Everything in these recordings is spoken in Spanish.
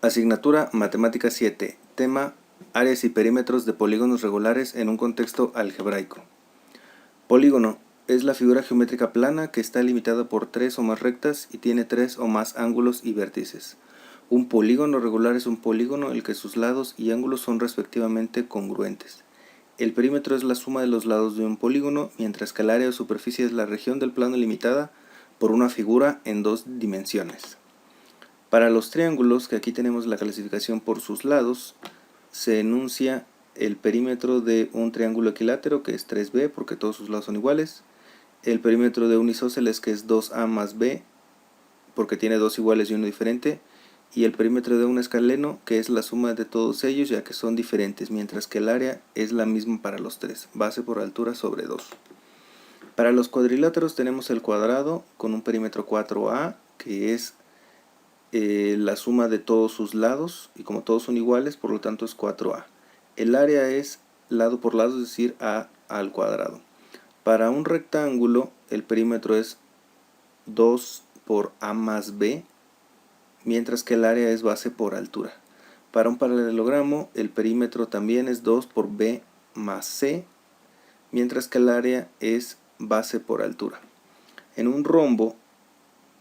Asignatura Matemática 7. Tema: áreas y perímetros de polígonos regulares en un contexto algebraico. Polígono es la figura geométrica plana que está limitada por 3 o más rectas y tiene 3 o más ángulos y vértices. Un polígono regular es un polígono en el que sus lados y ángulos son respectivamente congruentes. El perímetro es la suma de los lados de un polígono, mientras que el área o superficie es la región del plano limitada por una figura en 2 dimensiones. Para los triángulos, que aquí tenemos la clasificación por sus lados, se enuncia el perímetro de un triángulo equilátero, que es 3b porque todos sus lados son iguales. El perímetro de un isósceles, que es 2a más b porque tiene 2 iguales y uno diferente. Y el perímetro de un escaleno, que es la suma de todos ellos ya que son diferentes, mientras que el área es la misma para los tres, base por altura sobre 2. Para los cuadriláteros tenemos el cuadrado con un perímetro 4a, que es la suma de todos sus lados, y como todos son iguales, por lo tanto es 4a. El área es lado por lado, es decir, a al cuadrado. Para un rectángulo el perímetro es 2 por a más b, mientras que el área es base por altura. Para un paralelogramo el perímetro también es 2 por b más c, mientras que el área es base por altura. En un rombo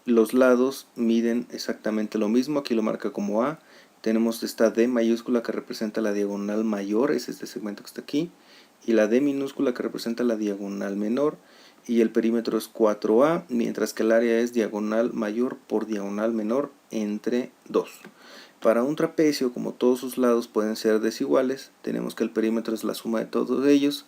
los lados miden exactamente lo mismo, aquí lo marca como A. Tenemos esta D mayúscula que representa la diagonal mayor, es este segmento que está aquí, y la D minúscula que representa la diagonal menor, y el perímetro es 4A, mientras que el área es diagonal mayor por diagonal menor entre 2. Para un trapecio, como todos sus lados pueden ser desiguales, tenemos que el perímetro es la suma de todos ellos,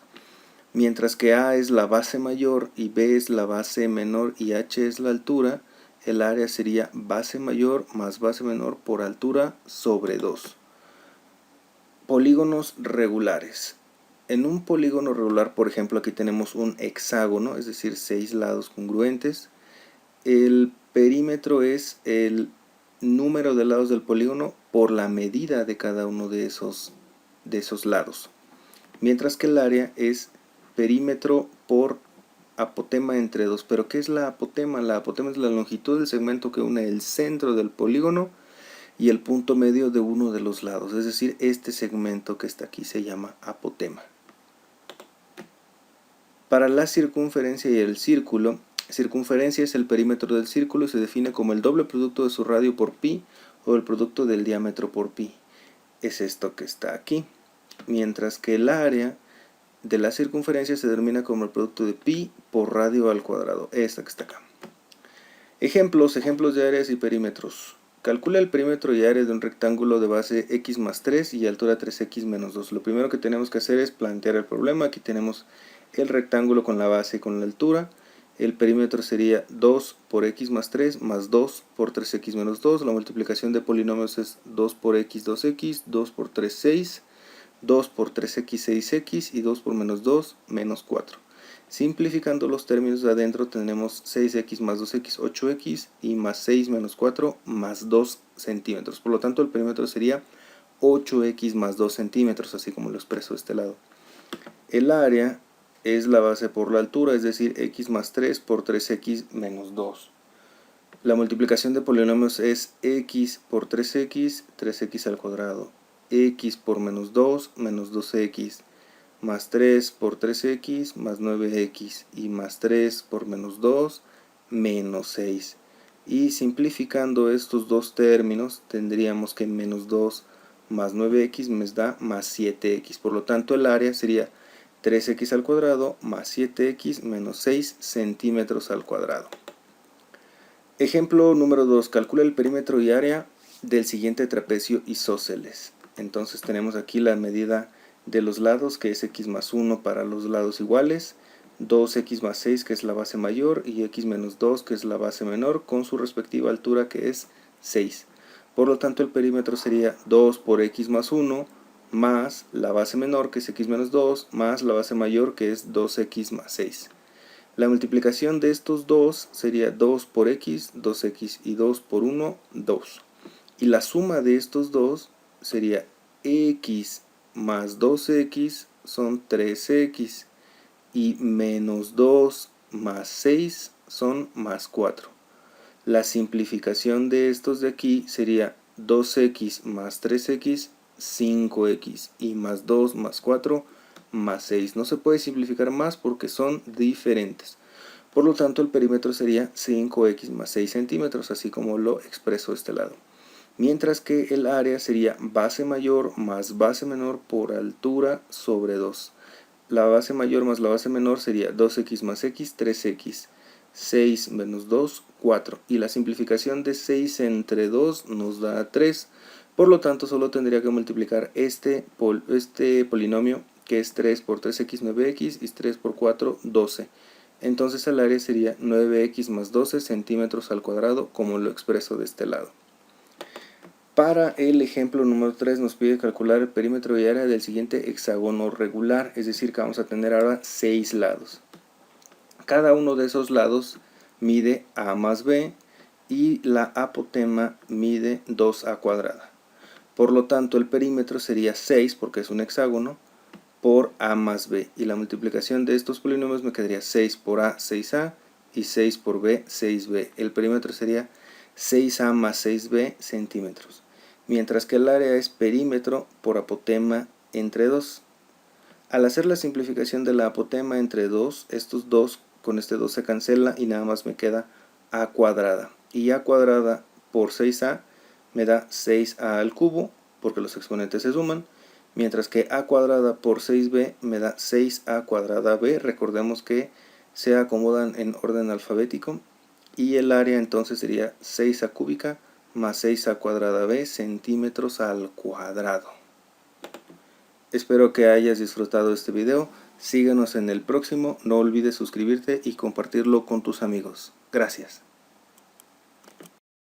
mientras que A es la base mayor y B es la base menor y H es la altura. El área sería base mayor más base menor por altura sobre 2. Polígonos regulares. En un polígono regular, por ejemplo, aquí tenemos un hexágono, es decir, 6 lados congruentes. El perímetro es el número de lados del polígono por la medida de cada uno de esos lados. Mientras que el área es perímetro por apotema entre 2. ¿Pero qué es la apotema? La apotema es la longitud del segmento que une el centro del polígono y el punto medio de uno de los lados. Es decir, este segmento que está aquí se llama apotema. Para la circunferencia y el círculo, circunferencia es el perímetro del círculo y se define como el doble producto de su radio por pi o el producto del diámetro por pi. Es esto que está aquí. Mientras que el área de la circunferencia se denomina como el producto de pi por radio al cuadrado, esta que está acá. Ejemplos de áreas y perímetros. Calcula el perímetro y área de un rectángulo de base x más 3 y altura 3x menos 2. Lo primero que tenemos que hacer es plantear el problema. Aquí tenemos el rectángulo con la base y con la altura. El perímetro sería 2 por x más 3 más 2 por 3x menos 2. La multiplicación de polinomios es 2 por x, 2x, 2 por 3, 6. 2 por 3x, 6x y 2 por menos 2, menos 4. Simplificando los términos de adentro tenemos 6x más 2x, 8x y más 6 menos 4 más 2 centímetros. Por lo tanto el perímetro sería 8x más 2 centímetros, así como lo expreso de este lado. El área es la base por la altura, es decir, x más 3 por 3x menos 2. La multiplicación de polinomios es x por 3x, 3x al cuadrado. X por menos 2, menos 2x, más 3 por 3x, más 9x, y más 3 por menos 2, menos 6. Y simplificando estos dos términos, tendríamos que menos 2 más 9x me da más 7x. Por lo tanto, el área sería 3x al cuadrado más 7x menos 6 centímetros al cuadrado. Ejemplo número 2. Calcula el perímetro y área del siguiente trapecio isósceles. Entonces tenemos aquí la medida de los lados, que es x más 1 para los lados iguales, 2x más 6 que es la base mayor y x menos 2 que es la base menor con su respectiva altura que es 6. Por lo tanto el perímetro sería 2 por x más 1 más la base menor que es x menos 2 más la base mayor que es 2x más 6. La multiplicación de estos dos sería 2 por x, 2x y 2 por 1, 2. Y la suma de estos dos sería x más 2x son 3x y menos 2 más 6 son más 4. La simplificación de estos de aquí sería 2x más 3x, 5x, y más 2 más 4 más 6. No se puede simplificar más porque son diferentes. Por lo tanto, el perímetro sería 5x más 6 centímetros, así como lo expreso de este lado. Mientras que el área sería base mayor más base menor por altura sobre 2. La base mayor más la base menor sería 2x más x, 3x. 6 menos 2, 4. Y la simplificación de 6 entre 2 nos da 3. Por lo tanto, solo tendría que multiplicar este polinomio, que es 3 por 3x, 9x, y 3 por 4, 12. Entonces el área sería 9x más 12 centímetros al cuadrado, como lo expreso de este lado. Para el ejemplo número 3 nos pide calcular el perímetro y área del siguiente hexágono regular, es decir que vamos a tener ahora 6 lados. Cada uno de esos lados mide a más b y la apotema mide 2a cuadrada. Por lo tanto, el perímetro sería 6, porque es un hexágono, por a más b. Y la multiplicación de estos polinomios me quedaría 6 por a, 6a, y 6 por b, 6b. El perímetro sería 6a más 6b centímetros. Mientras que el área es perímetro por apotema entre 2. Al hacer la simplificación de la apotema entre 2, estos 2 con este 2 se cancela y nada más me queda a cuadrada. Y a cuadrada por 6a me da 6a al cubo, porque los exponentes se suman, mientras que a cuadrada por 6b me da 6a cuadrada b. Recordemos que se acomodan en orden alfabético, y el área entonces sería 6a cúbica más 6a cuadrada b centímetros al cuadrado. Espero que hayas disfrutado este video. Síguenos en el próximo. No olvides suscribirte y compartirlo con tus amigos. Gracias.